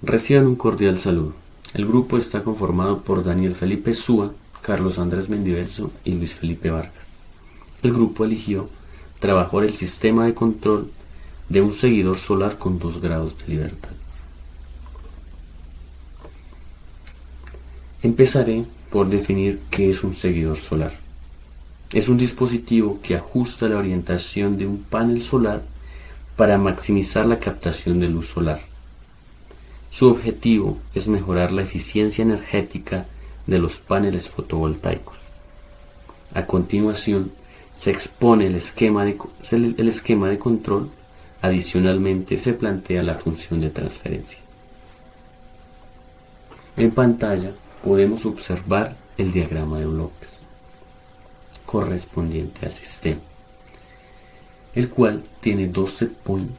Reciban un cordial saludo. El grupo está conformado por Daniel Felipe Súa, Carlos Andrés Mendiverso y Luis Felipe Vargas. El grupo eligió trabajar el sistema de control de un seguidor solar con 2 grados de libertad. Empezaré por definir qué es un seguidor solar. Es un dispositivo que ajusta la orientación de un panel solar para maximizar la captación de luz solar. Su objetivo es mejorar la eficiencia energética de los paneles fotovoltaicos. A continuación, se expone el esquema de control. Adicionalmente, se plantea la función de transferencia. En pantalla podemos observar el diagrama de bloques correspondiente al sistema, el cual tiene dos set points,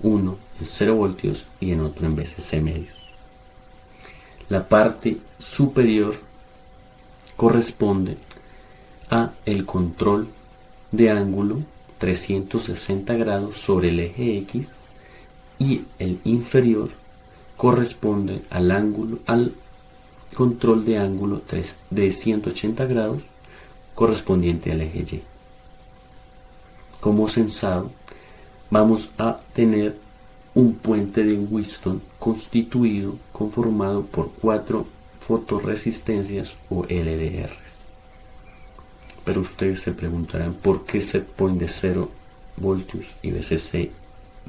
uno en 0 voltios y en otro en VCC medios. La parte superior corresponde a el control de ángulo 360 grados sobre el eje X y el inferior corresponde al control de ángulo de 180 grados correspondiente al eje Y. Como sensado, vamos a tener un puente de Wheatstone conformado por 4 fotoresistencias o LDRs. Pero ustedes se preguntarán por qué set point de 0 voltios y VCC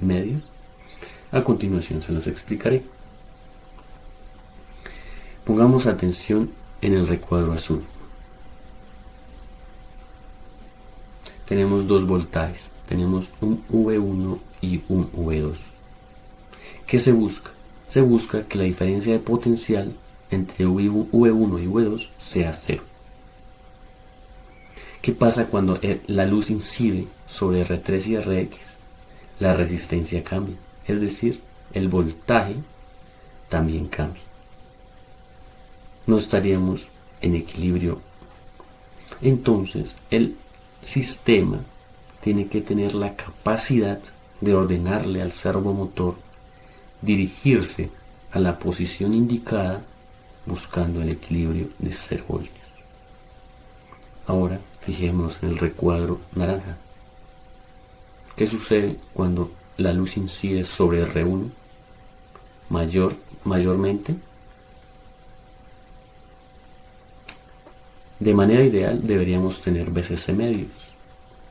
medios. A continuación se los explicaré. Pongamos atención en el recuadro azul. Tenemos 2 voltajes, tenemos un V1 y un V2. ¿Qué se busca? Se busca que la diferencia de potencial entre V1 y V2 sea 0. ¿Qué pasa cuando la luz incide sobre R3 y Rx? La resistencia cambia, es decir, el voltaje también cambia. No estaríamos en equilibrio. Entonces, el sistema tiene que tener la capacidad de ordenarle al servomotor dirigirse a la posición indicada buscando el equilibrio de 0 voltios. Ahora fijémonos en el recuadro naranja. ¿Qué sucede cuando la luz incide sobre R1 mayormente? De manera ideal deberíamos tener VCC medios,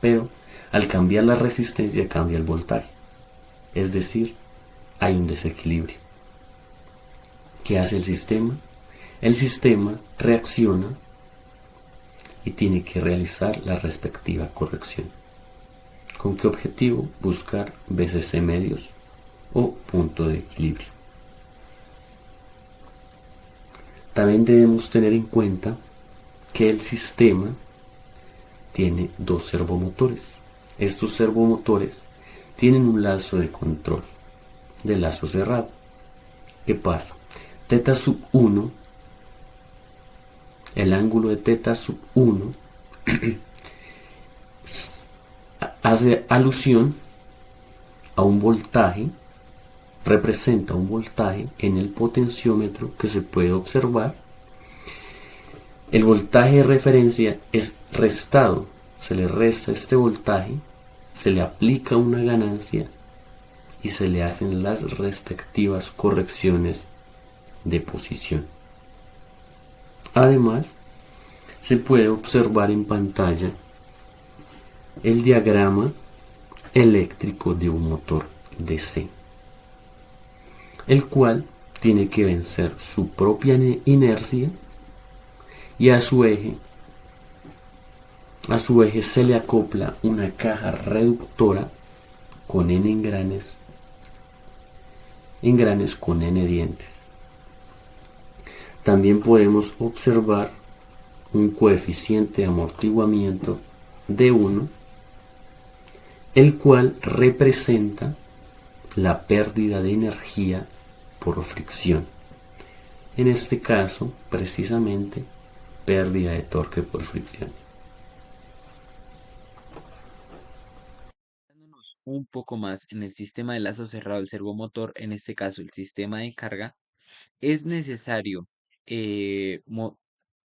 pero al cambiar la resistencia cambia el voltaje, es decir, hay un desequilibrio. ¿Qué hace el sistema? El sistema reacciona y tiene que realizar la respectiva corrección. ¿Con qué objetivo? Buscar VCC medios o punto de equilibrio. También debemos tener en cuenta que el sistema tiene 2 servomotores. Estos servomotores tienen un lazo de control de lazo cerrado. ¿Qué pasa? Teta sub 1, el ángulo de teta sub 1 hace alusión a un voltaje, representa un voltaje en el potenciómetro que se puede observar. El voltaje de referencia es restado, se le resta este voltaje, se le aplica una ganancia y se le hacen las respectivas correcciones de posición. Además, se puede observar en pantalla el diagrama eléctrico de un motor DC, el cual tiene que vencer su propia inercia y a su eje se le acopla una caja reductora con N engranes con N dientes. También podemos observar un coeficiente de amortiguamiento de 1, el cual representa la pérdida de energía por fricción. En este caso, precisamente, pérdida de torque por fricción. un poco más en el sistema de lazo cerrado del servomotor, en este caso el sistema de carga, es necesario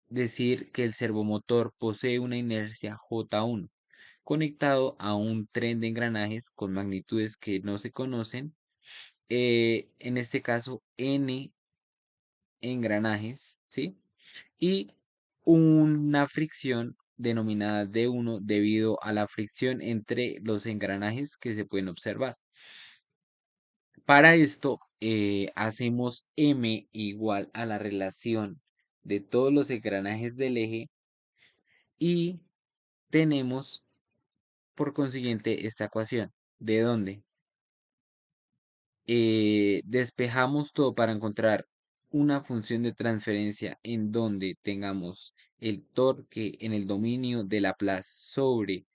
decir que el servomotor posee una inercia J1 conectado a un tren de engranajes con magnitudes que no se conocen, en este caso N engranajes, ¿sí? Y una fricción denominada D1 debido a la fricción entre los engranajes que se pueden observar. Para esto, hacemos M igual a la relación de todos los engranajes del eje y tenemos por consiguiente esta ecuación. ¿De dónde? Despejamos todo para encontrar una función de transferencia en donde tengamos el torque en el dominio de Laplace sobre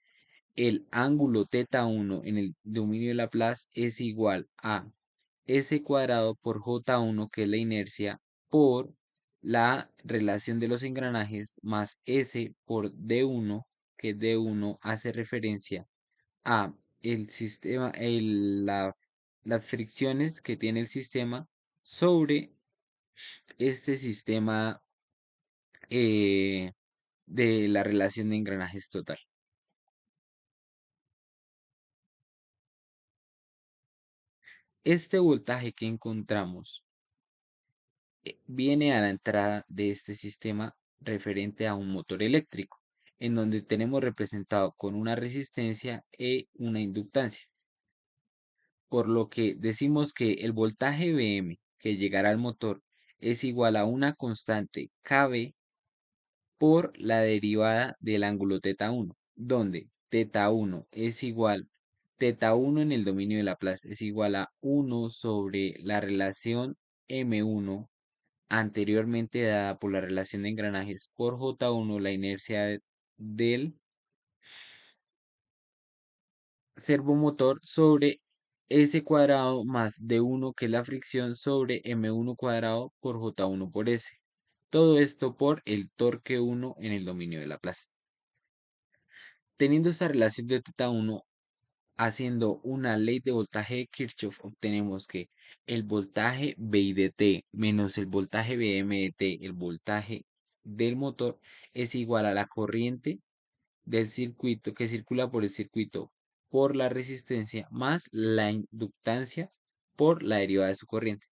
el ángulo θ1 en el dominio de Laplace es igual a s cuadrado por J1, que es la inercia, por la relación de los engranajes, más s por D1, que D1 hace referencia a el sistema, las fricciones que tiene el sistema sobre este sistema eh, de la relación de engranajes total. Este voltaje que encontramos viene a la entrada de este sistema referente a un motor eléctrico, en donde tenemos representado con una resistencia e una inductancia, por lo que decimos que el voltaje Vm que llegará al motor es igual a una constante Kb por la derivada del ángulo θ1, donde θ1 es igual, θ1 en el dominio de Laplace es igual a 1 sobre la relación M1 anteriormente dada por la relación de engranajes por J1, la inercia del servomotor, sobre S cuadrado más D1, que es la fricción, sobre M1 cuadrado por J1 por S. Todo esto por el torque 1 en el dominio de Laplace. Teniendo esta relación de θ1, haciendo una ley de voltaje de Kirchhoff, obtenemos que el voltaje VI de T menos el voltaje VM de T, el voltaje del motor, es igual a la corriente del circuito que circula por el circuito por la resistencia más la inductancia por la derivada de su corriente.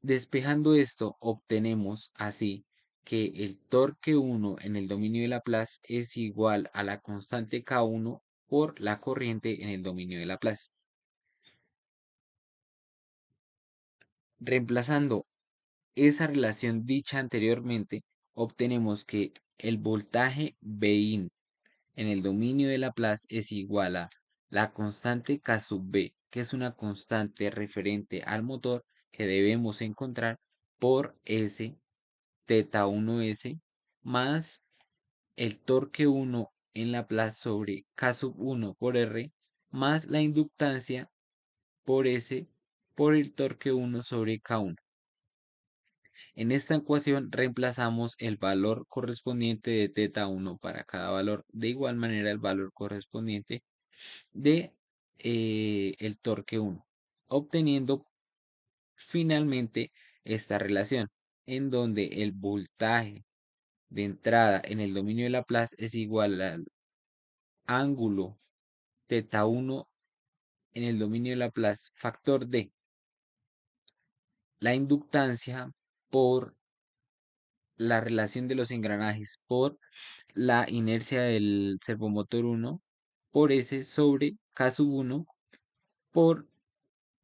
Despejando esto, obtenemos así que el torque 1 en el dominio de Laplace es igual a la constante K1 por la corriente en el dominio de Laplace. Reemplazando esa relación dicha anteriormente, obtenemos que el voltaje Vin en el dominio de Laplace es igual a la constante K sub B, que es una constante referente al motor que debemos encontrar por S θ1s más el torque 1 en Laplace sobre K sub 1 por R más la inductancia por S por el torque 1 sobre K1. En esta ecuación reemplazamos el valor correspondiente de θ1 para cada valor, de igual manera el valor correspondiente de el torque 1, obteniendo finalmente esta relación en donde el voltaje de entrada en el dominio de Laplace es igual al ángulo θ1 en el dominio de Laplace, factor de la inductancia por la relación de los engranajes por la inercia del servomotor 1 por S sobre K sub 1 por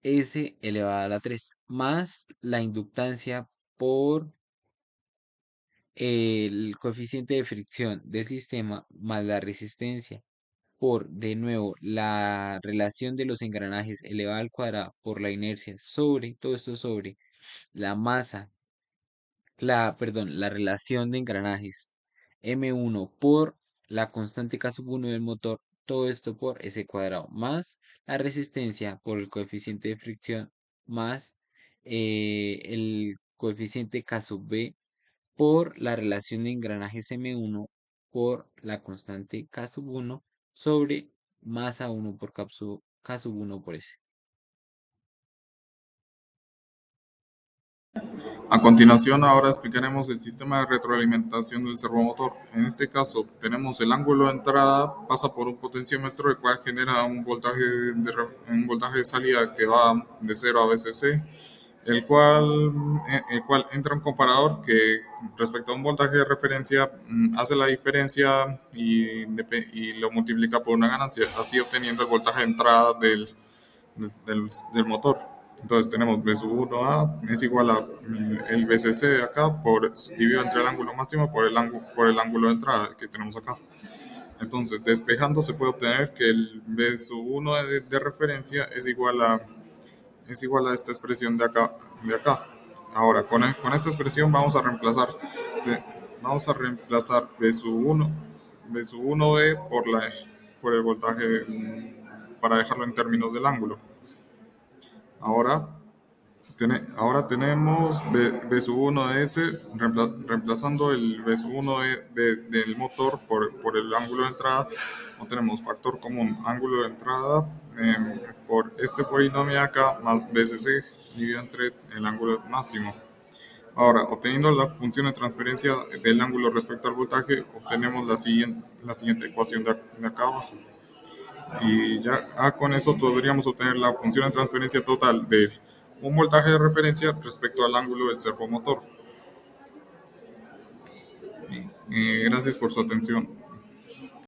S elevado a la 3 más la inductancia por el coeficiente de fricción del sistema más la resistencia por, de nuevo, la relación de los engranajes elevada al cuadrado por la inercia sobre, todo esto sobre la masa, la relación de engranajes M1 por la constante K sub 1 del motor, todo esto por S cuadrado, más la resistencia por el coeficiente de fricción, más el coeficiente K sub B por la relación de engranajes M1 por la constante K sub 1 sobre más a 1 por K sub 1 por S. A continuación, ahora explicaremos el sistema de retroalimentación del servomotor. En este caso, tenemos el ángulo de entrada, pasa por un potenciómetro, el cual genera un voltaje de salida que va de 0 a VCC, el cual entra un comparador que respecto a un voltaje de referencia hace la diferencia y lo multiplica por una ganancia, así obteniendo el voltaje de entrada del motor. Entonces tenemos B sub 1A es igual a el VCC de acá dividido entre el ángulo máximo por el ángulo de entrada que tenemos acá. Entonces, despejando se puede obtener que el B sub 1 de referencia es igual a esta expresión de acá. Ahora, con esta expresión vamos a reemplazar B sub 1B por el voltaje para dejarlo en términos del ángulo. Ahora tenemos B sub 1 de S, reemplazando el B sub 1 del motor por el ángulo de entrada. No tenemos factor común, ángulo de entrada por este polinomio acá más BCC dividido entre el ángulo máximo. Ahora, obteniendo la función de transferencia del ángulo respecto al voltaje, obtenemos la siguiente ecuación de acá abajo. Y ya con eso podríamos obtener la función de transferencia total de un voltaje de referencia respecto al ángulo del servomotor. Gracias por su atención.